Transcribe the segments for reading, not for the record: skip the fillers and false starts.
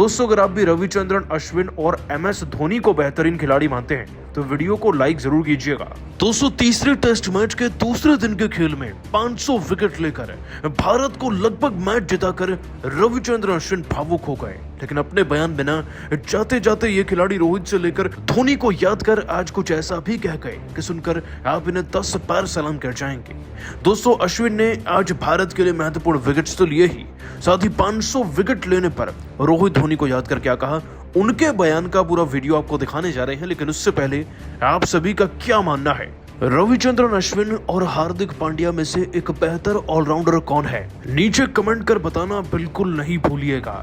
दोस्तों अगर आप भी रविचंद्रन अश्विन और MS धोनी को बेहतरीन खिलाड़ी मानते हैं तो वीडियो को लाइक जरूर कीजिएगा। दोस्तों तीसरे टेस्ट मैच के दूसरे दिन के खेल में 500 विकेट लेकर भारत को लगभग मैच जिताकर रविचंद्रन अश्विन भावुक हो गए, लेकिन अपने बयान में ना जाते जाते ये खिलाड़ी रोहित से लेकर धोनी को याद कर आज कुछ ऐसा भी कह गए कि सुनकर आप इन्हें 10 पैर सलाम कर जाएंगे। दोस्तों अश्विन ने आज भारत के लिए महत्वपूर्ण विकेट्स तो लिए ही, साथ ही 500 विकेट लेने पर रोहित धोनी को याद कर क्या कहा, उनके बयान का पूरा वीडियो आपको दिखाने जा रहे हैं। लेकिन उससे पहले आप सभी का क्या मानना है, रविचंद्रन अश्विन और हार्दिक पांड्या में से एक बेहतर ऑलराउंडर कौन है? नीचे कमेंट कर बताना बिल्कुल नहीं भूलिएगा।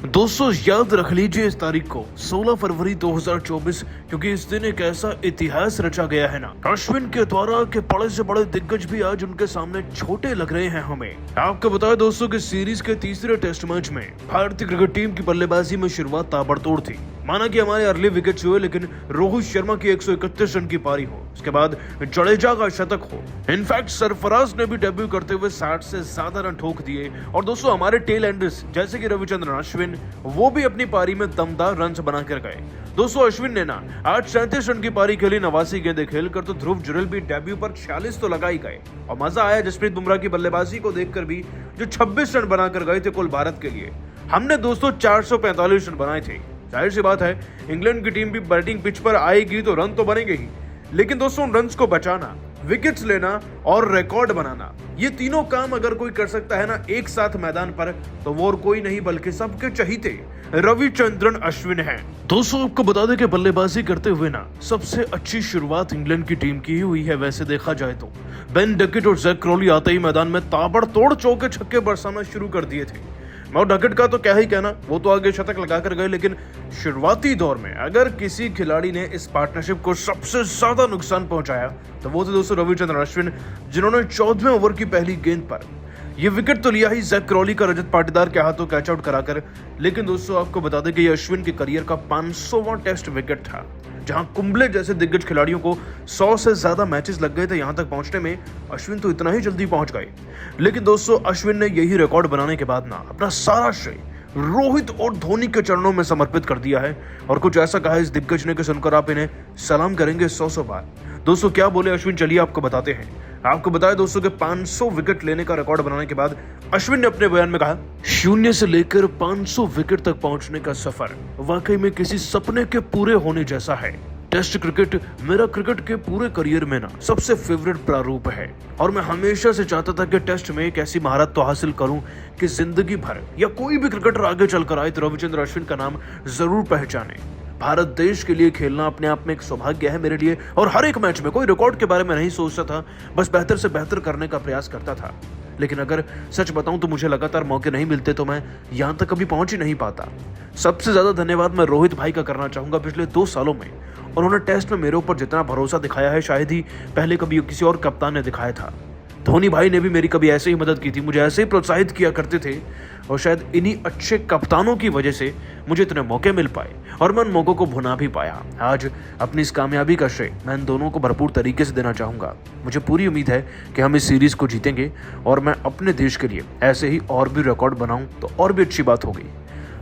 दोस्तों याद रख लीजिए इस तारीख को 16 फरवरी 2024, क्योंकि इस दिन एक ऐसा इतिहास रचा गया है ना, अश्विन के द्वारा के बड़े से बड़े दिग्गज भी आज उनके सामने छोटे लग रहे हैं हमें। आपको बताया दोस्तों कि सीरीज के तीसरे टेस्ट मैच में भारतीय क्रिकेट टीम की बल्लेबाजी में शुरुआत ताबड़तोड़ थी। माना कि हमारे अर्ली विकेट्स हुए, लेकिन रोहित शर्मा की 131 रन की पारी हो, उसके बाद जडेजा का शतक हो, इनफैक्ट सरफराज ने भी डेब्यू करते हुए 60 से ज्यादा रन ठोक दिए। और दोस्तों हमारे टेल एंडर्स जैसे कि रविचंद्रन अश्विन वो भी अपनी पारी में दमदार रन बनाकर गए। दोस्तों अश्विन ने ना आज 37 रन की पारी खेली, 89 गेंदें खेलकर, तो ध्रुव जुरैल भी डेब्यू पर 46 तो लगा ही गए। और मजा आया जसप्रीत बुमराह की बल्लेबाजी को देखकर भी, जो 26 रन बनाकर गए थे कुल भारत के लिए। हमने दोस्तों 445 रन बनाए थे। जाहिर सी बात है इंग्लैंड की टीम भी बैटिंग पिच पर आएगी तो रन तो बनेंगे ही, लेकिन दोस्तों रन्स को बचाना, विकेट्स लेना और रिकॉर्ड बनाना, ये तीनों काम अगर कोई कर सकता है ना एक साथ मैदान पर, तो वो और कोई नहीं बल्कि सबके चहीते रविचंद्रन अश्विन हैं। दोस्तों आपको बता दें कि बल्लेबाजी करते हुए ना सबसे अच्छी शुरुआत इंग्लैंड की टीम की ही हुई है। वैसे देखा जाए तो बेन डकेट और जैक क्रॉली आते ही मैदान में ताबड़तोड़ चौके छक्के बरसाना शुरू कर दिए थे। मैं डकेट का तो क्या ही कहना, वो तो आगे शतक लगा कर गए, लेकिन शुरुआती दौर में अगर किसी खिलाड़ी ने इस पार्टनरशिप को सबसे ज्यादा नुकसान पहुंचाया तो वो थे दोस्तों रविचंद्रन अश्विन, जिन्होंने 14वें ओवर की पहली गेंद पर ये विकेट तो लिया ही जैक क्रॉली का रजत पाटीदार के हाथों कैच आउट कराकर। लेकिन दोस्तों आपको बता दें कि ये अश्विन के करियर का 500वां टेस्ट विकेट था, जहां कुंबले जैसे दिग्गज खिलाड़ियों को 100 से ज्यादा मैचेस लग गए थे यहां तक पहुंचने में, अश्विन तो इतना ही जल्दी पहुंच गए। लेकिन दोस्तों अश्विन ने यही रिकॉर्ड बनाने के बाद ना अपना सारा श्रेय रोहित और धोनी के चरणों में समर्पित कर दिया है, और कुछ ऐसा कहा इस दिग्गज ने कि सुनकर आप इन्हें सलाम करेंगे 100 बार। दोस्तों क्या बोले अश्विन, चलिए आपको बताते हैं। आपको बताया दोस्तों कि 500 विकेट लेने का रिकॉर्ड बनाने के बाद अश्विन ने अपने बयान में कहा, 0 से लेकर 500 विकेट तक पहुंचने का सफर वाकई में किसी सपने के पूरे होने जैसा है। टेस्ट क्रिकेट मेरा क्रिकेट के पूरे करियर में ना सबसे फेवरेट प्रारूप है, और मैं हमेशा से चाहता था कि टेस्ट में एक ऐसी महारत तो हासिल करूं कि जिंदगी भर या कोई भी क्रिकेटर आगे चलकर आए तो रविचंद्रन अश्विन का नाम जरूर पहचाने। भारत देश के लिए खेलना अपने आप में एक सौभाग्य है मेरे लिए, और हर एक मैच में कोई रिकॉर्ड के बारे में नहीं सोचता था, बस बेहतर से बेहतर करने का प्रयास करता था। लेकिन अगर सच बताऊं तो मुझे लगातार मौके नहीं मिलते तो मैं यहां तक कभी पहुंच ही नहीं पाता। सबसे ज्यादा धन्यवाद मैं रोहित भाई का करना चाहूंगा। पिछले 2 सालों में उन्होंने टेस्ट में मेरे ऊपर जितना भरोसा दिखाया है शायद ही पहले कभी किसी और कप्तान ने दिखाया था। धोनी भाई ने भी मेरी कभी ऐसे ही मदद की थी, मुझे ऐसे ही प्रोत्साहित किया करते थे, और शायद इन्हीं अच्छे कप्तानों की वजह से मुझे इतने मौके मिल पाए और मैं उन मौकों को भुना भी पाया। आज अपनी इस कामयाबी का श्रेय मैं इन दोनों को भरपूर तरीके से देना चाहूंगा। मुझे पूरी उम्मीद है कि हम इस सीरीज को जीतेंगे, और मैं अपने देश के लिए ऐसे ही और भी रिकॉर्ड बनाऊं तो और भी अच्छी बात होगी।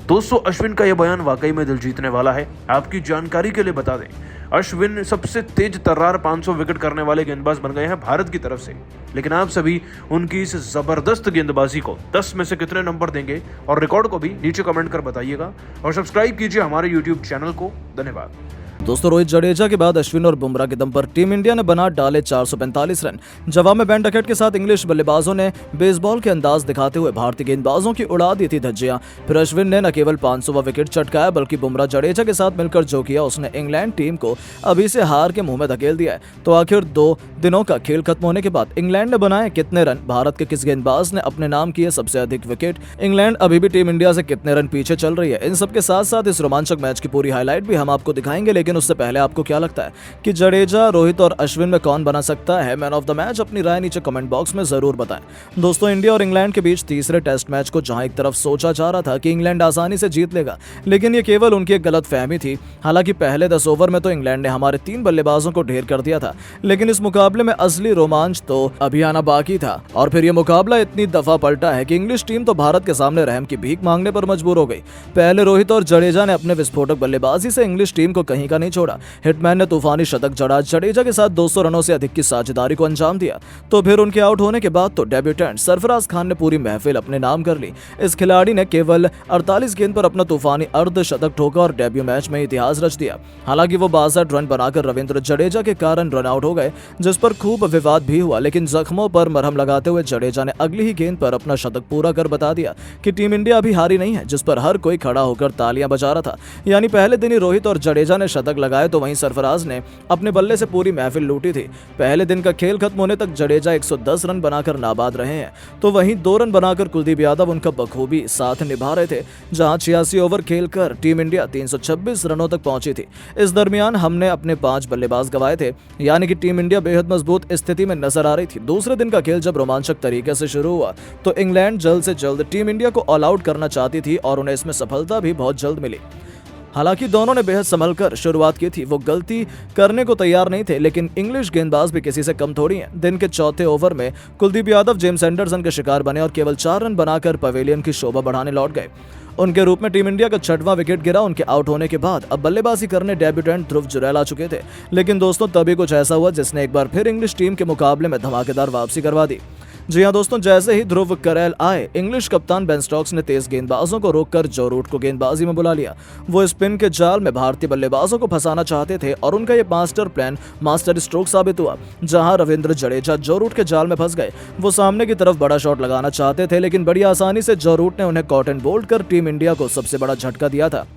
दोस्तों अश्विन का यह बयान वाकई में दिल जीतने वाला है। आपकी जानकारी के लिए बता दें, अश्विन सबसे तेज तर्रार 500 विकेट करने वाले गेंदबाज बन गए हैं भारत की तरफ से। लेकिन आप सभी उनकी इस जबरदस्त गेंदबाजी को 10 में से कितने नंबर देंगे, और रिकॉर्ड को भी नीचे कमेंट कर बताइएगा, और सब्सक्राइब कीजिए हमारे यूट्यूब चैनल को। धन्यवाद। दोस्तों रोहित जडेजा के बाद अश्विन और बुमराह के दम पर टीम इंडिया ने बना डाले 445 रन। जवाब में बेन डकेट के साथ इंग्लिश बल्लेबाजों ने बेसबॉल के अंदाज दिखाते हुए भारतीय गेंदबाजों की उड़ा दी थी धज्जियां। फिर अश्विन ने न केवल 500वां विकेट चटकाया, बल्कि बुमराह जडेजा के साथ मिलकर जो किया उसने इंग्लैंड टीम को अभी से हार के मुंह में धकेल दिया है। तो आखिर 2 दिनों का खेल खत्म होने के बाद इंग्लैंड ने बनाए कितने रन, भारत के किस गेंदबाज ने अपने नाम किए सबसे अधिक विकेट, इंग्लैंड अभी भी टीम इंडिया से कितने रन पीछे चल रही है, इन सबके साथ साथ इस रोमांचक मैच की पूरी हाईलाइट भी हम आपको दिखाएंगे। लेकिन लेकिन उससे पहले आपको क्या लगता है कि जडेजा, रोहित और अश्विन में कौन बना सकता है मैन ऑफ द मैच? अपनी राय नीचे कमेंट बॉक्स में जरूर बताएं। दोस्तों, इंडिया और इंग्लैंड के बीच तीसरे टेस्ट मैच को जहां एक तरफ सोचा जा रहा था कि इंग्लैंड आसानी से जीत लेगा, लेकिन ये केवल उनकी एक गलत फहमी थी। हालांकि पहले 10 ओवर में तो इंग्लैंड ने हमारे 3 बल्लेबाजों को ढेर कर दिया था, लेकिन इस मुकाबले में असली रोमांच तो अभी आना बाकी था। और फिर ये मुकाबला इतनी दफा पलटा है कि इंग्लिश टीम तो भारत के सामने रहम की भीख मांगने पर मजबूर हो गई। पहले रोहित और जडेजा ने अपने विस्फोटक बल्लेबाजी से इंग्लिश टीम को कहीं का नहीं छोड़ा। हिटमैन ने तूफानी शतक जड़ा, जडेजा के साथ 200 रनों से अधिक की साझेदारी को अंजाम दिया। तो फिर उनके आउट होने के बाद तो डेब्यूटेंट सरफराज खान ने पूरी महफिल अपने नाम कर ली। इस खिलाड़ी ने केवल 48 गेंद पर अपना तूफानी अर्धशतक ठोका और डेब्यू मैच में इतिहास रच दिया। हालांकि वो 62 रन बनाकर रविंद्र जडेजा के कारण रन आउट हो गए, जिस पर खूब विवाद भी हुआ, लेकिन जख्मों पर मरहम लगाते हुए जडेजा ने अगली ही गेंद पर अपना शतक पूरा कर बता दिया कि टीम इंडिया अभी हारी नहीं है, जिस पर हर कोई खड़ा होकर तालियां बजा रहा था। यानी पहले दिन ही रोहित और जडेजा ने शतक लगाए तो वहीं सरफराज ने अपने बल्ले से पूरी महफिल लूटी थी। पहले दिन का खेल खत्म होने तक जडेजा 110 रन बनाकर नाबाद रहे हैं, तो वहीं 2 रन बनाकर कुलदीप यादव उनका बखूबी साथ निभा रहे थे, जहां 86 ओवर खेलकर टीम इंडिया 326 रनों तक पहुंची थी। इस दरमियान हमने अपने 5 बल्लेबाज गंवाए थे, यानी कि टीम इंडिया बेहद मजबूत स्थिति में नजर आ रही थी। दूसरे दिन का खेल जब रोमांचक तरीके से शुरू हुआ तो इंग्लैंड जल्द से जल्द टीम इंडिया को ऑल आउट करना चाहती थी और उन्हें इसमें सफलता भी बहुत जल्द मिली। हालांकि दोनों ने बेहद संभल कर शुरुआत की थी, वो गलती करने को तैयार नहीं थे, लेकिन इंग्लिश गेंदबाज भी किसी से कम थोड़ी हैं। दिन के चौथे ओवर में कुलदीप यादव जेम्स एंडरसन के शिकार बने और केवल 4 रन बनाकर पवेलियन की शोभा बढ़ाने लौट गए। उनके रूप में टीम इंडिया का 6वां विकेट गिरा। उनके आउट होने के बाद अब बल्लेबाजी करने डेब्यूटेंट ध्रुव जुरैल आ चुके थे, लेकिन दोस्तों तभी कुछ ऐसा हुआ जिसने एक बार फिर इंग्लिश टीम के मुकाबले में धमाकेदार वापसी करवा दी। जी हां दोस्तों, जैसे ही ध्रुव जुरैल आए, इंग्लिश कप्तान बेन स्टोक्स ने तेज गेंदबाजों को रोककर जो रूट को गेंदबाजी में बुला लिया। वो स्पिन के जाल में भारतीय बल्लेबाजों को फंसाना चाहते थे और उनका ये मास्टर प्लान मास्टर स्ट्रोक साबित हुआ। जहां रविंद्र जडेजा जो रूट के जाल में फंस गए, वो सामने की तरफ बड़ा शॉट लगाना चाहते थे, लेकिन बड़ी आसानी से जो रूट ने उन्हें कॉट एंड बोल्ड कर टीम इंडिया को सबसे बड़ा झटका दिया था।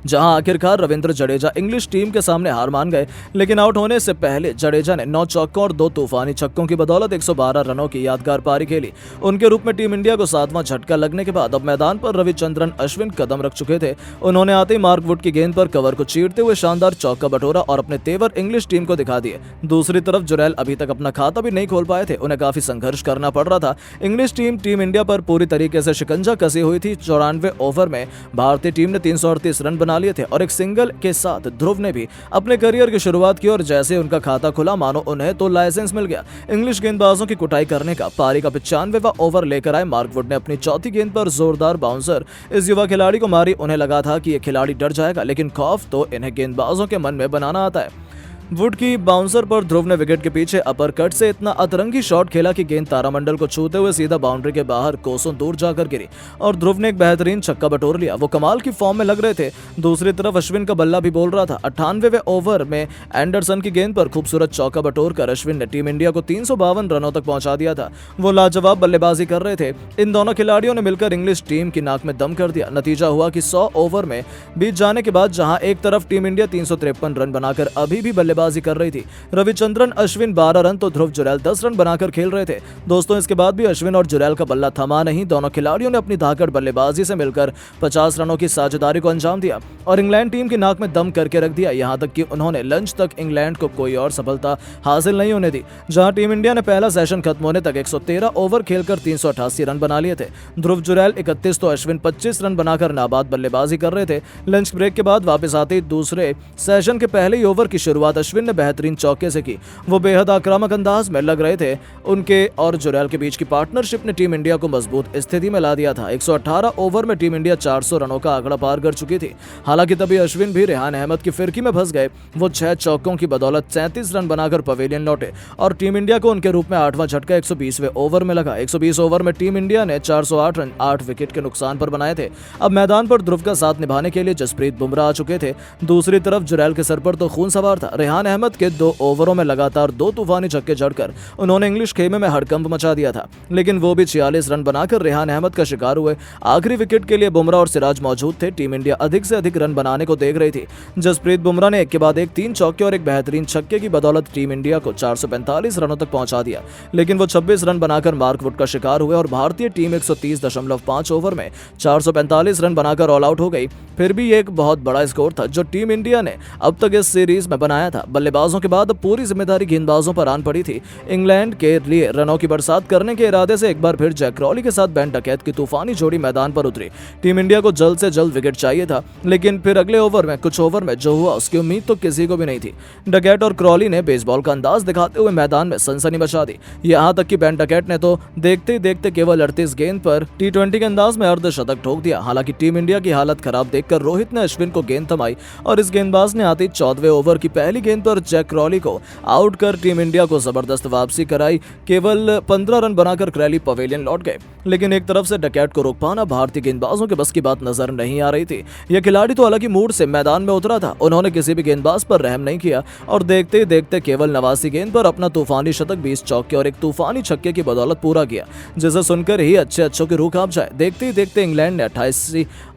जहां आखिरकार रविंद्र जडेजा इंग्लिश टीम के सामने हार मान गए, लेकिन आउट होने से पहले जडेजा ने 9 चौकों और 2 तूफानी छक्कों की बदौलत 112 रनों की यादगार पारी खेली। उनके रूप में टीम इंडिया को 7वां झटका लगने के बाद अब मैदान पर रविचंद्रन अश्विन कदम रख चुके थे। उन्होंने आते ही मार्क वुड की गेंद पर कवर को चीरते हुए शानदार चौका बटोरा और अपने तेवर इंग्लिश टीम को दिखा दिए। दूसरी तरफ जुरैल अभी तक अपना खाता भी नहीं खोल पाए थे, उन्हें काफी संघर्ष करना पड़ रहा था। इंग्लिश टीम इंडिया पर पूरी तरीके से शिकंजा कसी हुई थी। 94 ओवर में भारतीय टीम ने 338 रन बना लिए थे और एक सिंगल के साथ ध्रुव ने भी अपने करियर की शुरुआत की और जैसे उनका खाता खुला मानो उन्हें तो लाइसेंस मिल गया इंग्लिश गेंदबाजों की कुटाई करने का। पारी का 95वां ओवर लेकर आए मार्क वुड ने अपनी चौथी गेंद पर जोरदार बाउंसर इस युवा खिलाड़ी को मारी। उन्हें लगा था कि यह खिलाड़ी डर जाएगा, लेकिन खौफ तो इन्हें गेंदबाजों के मन में बनाना आता है। वुड की बाउंसर पर ध्रुव ने विकेट के पीछे अपर कट से इतना अतरंगी शॉट खेला कि गेंद तारामंडल को छूते हुए सीधा बाउंड्री के बाहर कोसों दूर जाकर गिरी और ध्रुव ने एक बेहतरीन छक्का बटोर लिया। वो कमाल की फॉर्म में लग रहे थे। दूसरी तरफ अश्विन का बल्ला भी बोल रहा था। 98वें ओवर में एंडरसन की गेंद पर खूबसूरत चौका बटोर कर अश्विन ने टीम इंडिया को 352 रनों तक पहुंचा दिया था। वो लाजवाब बल्लेबाजी कर रहे थे। इन दोनों खिलाड़ियों ने मिलकर इंग्लिश टीम की नाक में दम कर दिया। नतीजा हुआ कि 100 ओवर में बीत जाने के बाद जहां एक तरफ टीम इंडिया 353 रन बनाकर अभी भी बल्लेबाजी कर रही थी, रविचंद्रन अश्विन 12 रन तो ध्रुव जुरैल 10 रन बनाकर खेल रहे थे। दोस्तों, इसके बाद भी अश्विन और जुरैल का बल्ला थमा नहीं। दोनों खिलाड़ियों ने अपनी धाकड़ बल्लेबाजी से मिलकर 50 रनों की साझेदारी को अंजाम दिया और इंग्लैंड टीम की नाक में दम करके रख दिया। यहां तक कि उन्होंने लंच तक इंग्लैंड को कोई और सफलता हासिल नहीं होने दी। जहां टीम इंडिया ने पहला सेशन खत्म होने तक 113 ओवर खेलकर 388 रन बना लिए थे। ध्रुव जुरैल 31 तो अश्विन 25 रन बनाकर नाबाद बल्लेबाजी कर रहे थे। लंच ब्रेक के बाद वापस आते ही दूसरे सेशन के पहले ही ओवर की शुरुआत अश्विन ने बेहतरीन चौके से की। वो बेहद आक्रामक अंदाज में लग रहे थे। उनके और जुरैल के बीच की पार्टनरशिप ने टीम इंडिया को मजबूत स्थिति में ला दिया था। 118 ओवर में टीम इंडिया 400 रनों का आंकड़ा पार कर चुकी थी। हालांकि तभी अश्विन भी रेहान अहमद की फिरकी में फंस गए। वो 6 चौकों की बदौलत 37 रन बनाकर पवेलियन लौटे और टीम इंडिया को उनके रूप में 8वां झटका 120वें ओवर में लगा। 120 ओवर में टीम इंडिया ने 408 रन 8 विकेट के नुकसान पर बनाए थे। अब मैदान पर ध्रुव का साथ निभाने के लिए जसप्रीत बुमराह आ चुके थे। दूसरी तरफ जुरैल के सर पर तो खून सवार था। रेहान रेहान अहमद के 2 ओवरों में लगातार 2 तूफानी छक्के जड़कर उन्होंने इंग्लिश खेमे में हड़कंप मचा दिया था, लेकिन वो भी 46 रन बनाकर रेहान अहमद का शिकार हुए। आखिरी विकेट के लिए बुमराह और सिराज मौजूद थे। टीम इंडिया अधिक से अधिक रन बनाने को देख रही थी। जसप्रीत बुमराह ने एक के बाद एक 3 चौके और एक बेहतरीन छक्के की बदौलत टीम इंडिया को 445 रनों तक पहुंचा दिया, लेकिन वो 26 रन बनाकर मार्क वुड का शिकार हुए और भारतीय टीम 130.5 ओवर में 445 रन बनाकर ऑल आउट हो गई। फिर भी ये एक बहुत बड़ा स्कोर था जो टीम इंडिया ने अब तक इस सीरीज में बनाया था। बल्लेबाजों के बाद पूरी जिम्मेदारी गेंदबाजों पर आन पड़ी थी। इंग्लैंड के लिए रनों की बरसात करने के इरादे से एक बार फिर जैक क्रॉली के साथ बेन डकैत की तूफानी जोड़ी मैदान पर उतरी। टीम इंडिया को जल्द से जल्द विकेट चाहिए था, लेकिन फिर अगले कुछ ओवर में जो हुआ उसकी उम्मीद तो किसी को भी नहीं थी। डकैत और क्रॉली ने बेसबॉल का अंदाज दिखाते हुए मैदान में सनसनी मचा दी। यहां तक कि बेन डकैत ने तो देखते ही देखते केवल 38 गेंद पर T20 के अंदाज में अर्धशतक ठोक दिया। हालांकि टीम इंडिया की हालत खराब देखकर रोहित ने अश्विन को गेंद थमाई और इस गेंदबाज ने आती 14वें ओवर की पहली गेंद पर जैक क्रॉली को आउट कर टीम इंडिया को जबरदस्त वापसी कराई। केवल 15 रन बनाकर क्रैली पवेलियन लौट गए, लेकिन एक तरफ से डकैत को रोक पाना भारतीय गेंदबाजों के बस की बात नजर नहीं आ रही थी। यह खिलाड़ी तो हालांकि मूड से मैदान में उतरा था, उन्होंने किसी भी गेंदबाज पर रहम नहीं किया और देखते ही देखते केवल 89 गेंद पर अपना तूफानी शतक 20 चौके और एक तूफानी छक्के की बदौलत पूरा किया, जिसे सुनकर ही अच्छों की रूह कांप जाए। देखते ही देखते इंग्लैंड ने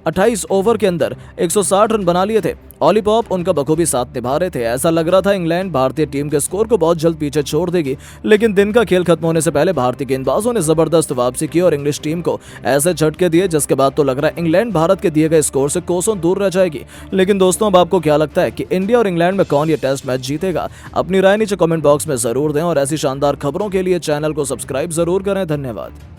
28 ओवर के अंदर 160 रन बना लिए थे। ऑली पॉप उनका बखूबी साथ निभा रहे थे। ऐसा लग रहा था इंग्लैंड भारतीय टीम के स्कोर को बहुत जल्द पीछे छोड़ देगी, लेकिन दिन का खेल खत्म होने से पहले भारतीय गेंदबाजों ने जबरदस्त वापसी की और इंग्लिश टीम को ऐसे झटके दिए जिसके बाद तो लग रहा है इंग्लैंड भारत के दिए गए स्कोर से कोसों दूर रह जाएगी। लेकिन दोस्तों, अब आपको क्या लगता है कि इंडिया और इंग्लैंड में कौन ये टेस्ट मैच जीतेगा? अपनी राय नीचे कमेंट बॉक्स में जरूर दें और ऐसी शानदार खबरों के लिए चैनल को सब्सक्राइब जरूर करें। धन्यवाद।